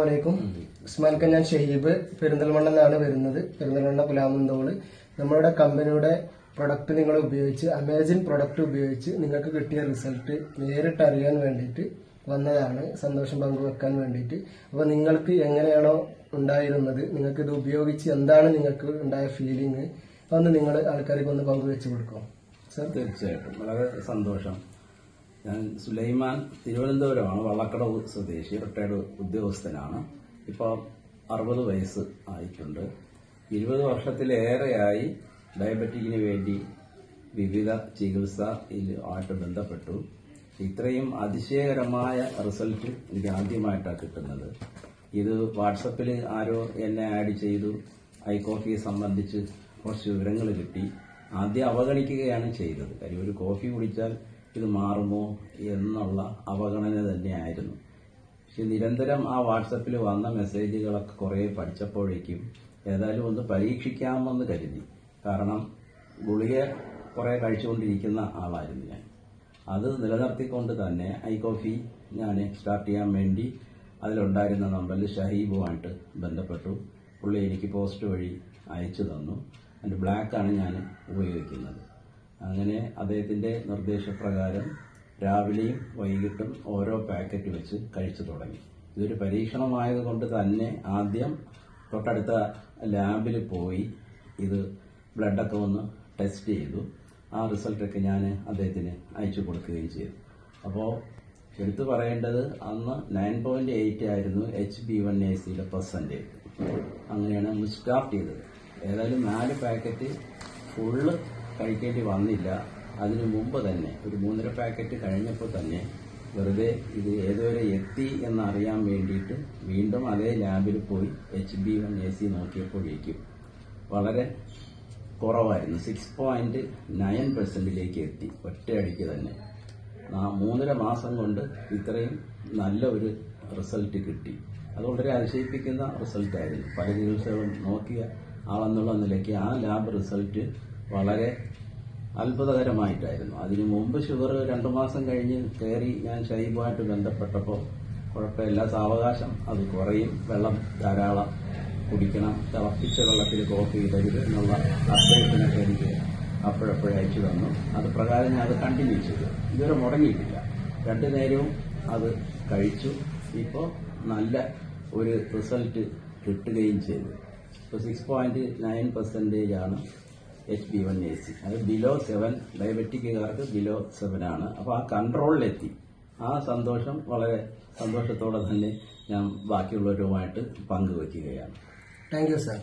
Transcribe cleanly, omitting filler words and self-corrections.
അസ്സലാമലൈക്കും. ഉസ്മാൻക്ക് ഞാൻ ഷഹീബ് പെരിന്തൽമണ്ണ നിന്നാണ് വരുന്നത്. പെരിന്തൽമണ്ണ പുലാമന്തോള്. നമ്മളുടെ കമ്പനിയുടെ പ്രൊഡക്റ്റ് നിങ്ങൾ ഉപയോഗിച്ച് അമേസിൻ പ്രൊഡക്റ്റ് ഉപയോഗിച്ച് നിങ്ങൾക്ക് കിട്ടിയ റിസൾട്ട് നേരിട്ട് അറിയാൻ വേണ്ടിയിട്ട് വന്നതാണ്. സന്തോഷം പങ്കുവെക്കാൻ വേണ്ടിയിട്ട്. അപ്പോൾ നിങ്ങൾക്ക് എങ്ങനെയാണോ ഉണ്ടായിരുന്നത്, നിങ്ങൾക്ക് ഇത് ഉപയോഗിച്ച് എന്താണ് നിങ്ങൾക്ക് ഉണ്ടായ ഫീലിംഗ്, അതൊന്ന് നിങ്ങൾ ആൾക്കാർക്ക് ഒന്ന് പങ്കുവെച്ച് കൊടുക്കും സർ. തീർച്ചയായിട്ടും വളരെ സന്തോഷം. ഞാൻ സുലൈമാൻ, തിരുവനന്തപുരമാണ്, വള്ളക്കടവ് സ്വദേശി, റിട്ടയർഡ് ഉദ്യോഗസ്ഥനാണ്. ഇപ്പോൾ 60 വയസ്സ് ആയിട്ടുണ്ട്. 20 വർഷത്തിലേറെയായി ഡയബറ്റിക്കിന് വേണ്ടി വിവിധ ചികിത്സയുമായിട്ട് ബന്ധപ്പെട്ടു. ഇത്രയും അതിശയകരമായ റിസൾട്ട് എനിക്ക് ആദ്യമായിട്ടാണ് കിട്ടുന്നത്. ഇത് വാട്സപ്പിൽ ആരോ എന്നെ ആഡ് ചെയ്തു. ഐ കോഫിയെ സംബന്ധിച്ച് കുറച്ച് വിവരങ്ങൾ കിട്ടി. ആദ്യം അവഗണിക്കുകയാണ് ചെയ്തത്. കാര്യം ഒരു കോഫി കുടിച്ചാൽ ഇത് മാറുമോ എന്നുള്ള അവഗണന തന്നെയായിരുന്നു. പക്ഷെ നിരന്തരം ആ വാട്സപ്പിൽ വന്ന മെസ്സേജുകളൊക്കെ കുറേ പഠിച്ചപ്പോഴേക്കും ഏതായാലും ഒന്ന് പരീക്ഷിക്കാമെന്ന് കരുതി. കാരണം ഗുളിക കുറേ കഴിച്ചുകൊണ്ടിരിക്കുന്ന ആളായിരുന്നു ഞാൻ. അത് നിലനിർത്തിക്കൊണ്ട് തന്നെ ഐ കോഫി ഞാൻ സ്റ്റാർട്ട് ചെയ്യാൻ വേണ്ടി അതിലുണ്ടായിരുന്ന നമ്പറിൽ ഷഹീബുമായിട്ട് ബന്ധപ്പെട്ടു. പുള്ളി എനിക്ക് പോസ്റ്റ് വഴി അയച്ചു തന്നു. അതിൻ്റെ ബ്ലാക്കാണ് ഞാൻ ഉപയോഗിക്കുന്നത്. അങ്ങനെ അദ്ദേഹത്തിൻ്റെ നിർദ്ദേശപ്രകാരം രാവിലെയും വൈകിട്ടും ഓരോ പാക്കറ്റ് വെച്ച് കഴിച്ചു തുടങ്ങി. ഇതൊരു പരീക്ഷണമായതുകൊണ്ട് തന്നെ ആദ്യം തൊട്ടടുത്ത ലാബിൽ പോയി ഇത് ബ്ലഡൊക്കെ ഒന്ന് ടെസ്റ്റ് ചെയ്തു. ആ റിസൾട്ടൊക്കെ ഞാൻ അദ്ദേഹത്തിന് അയച്ചു കൊടുക്കുകയും ചെയ്തു. അപ്പോൾ എടുത്തു പറയേണ്ടത് അന്ന് 9.8 ആയിരുന്നു HbA1c പെർസെൻറ്റേജ്. അങ്ങനെയാണ് നമ്മൾ സ്റ്റാർട്ട് ചെയ്തത്. ഏതായാലും 4 പാക്കറ്റ് ഫുള്ള് കഴിക്കേണ്ടി വന്നില്ല. അതിനു മുമ്പ് തന്നെ ഒരു 3.5 പാക്കറ്റ് കഴിഞ്ഞപ്പോൾ തന്നെ വെറുതെ ഇത് ഏതുവരെ എത്തി എന്നറിയാൻ വേണ്ടിയിട്ട് വീണ്ടും അതേ ലാബിൽ പോയി HbA1c നോക്കിയപ്പോഴേക്കും വളരെ കുറവായിരുന്നു. 6.9% എത്തി ഒറ്റയടിക്ക് തന്നെ. 3.5 മാസം കൊണ്ട് ഇത്രയും നല്ല ഒരു റിസൾട്ട് കിട്ടി. അത് വളരെ അതിശയിപ്പിക്കുന്ന റിസൾട്ടായിരുന്നു. പല ചികിത്സകളും നോക്കിയ ആളെന്നുള്ള നിലയ്ക്ക് ആ ലാബ് റിസൾട്ട് വളരെ അത്ഭുതകരമായിട്ടായിരുന്നു. അതിനു മുമ്പ് ഷുഗർ 2 മാസം കഴിഞ്ഞ് കയറി ഞാൻ ഷഹീബുമായിട്ട് ബന്ധപ്പെട്ടപ്പോൾ കുഴപ്പമില്ല, സാവകാശം അത് കുറയും, വെള്ളം ധാരാളം കുടിക്കണം, തിളപ്പിച്ച വെള്ളത്തിൽ കോഫി ഇടരുത് എന്നുള്ള അപ്ഡേഷനൊക്കെ എനിക്ക് അപ്പോഴപ്പോഴേ അയച്ചു തന്നു. അത് പ്രകാരം ഞാൻ അത് കണ്ടിന്യൂ ചെയ്തു. ഇതുവരെ മുടങ്ങിയിട്ടില്ല. 2 നേരവും അത് കഴിച്ചു. ഇപ്പോൾ നല്ല ഒരു റിസൾട്ട് കിട്ടുകയും ചെയ്തു. ഇപ്പോൾ 6.9% ആണ് HbA1c. അത് ബിലോ 7, ഡയബറ്റിക്കുകാർക്ക് ബിലോ 7 ആണ്. അപ്പോൾ ആ കൺട്രോളിലെത്തി. ആ സന്തോഷം വളരെ സന്തോഷത്തോടെ തന്നെ ഞാൻ ബാക്കിയുള്ളവരുമായിട്ട് പങ്കുവയ്ക്കുകയാണ്. Thank you sir.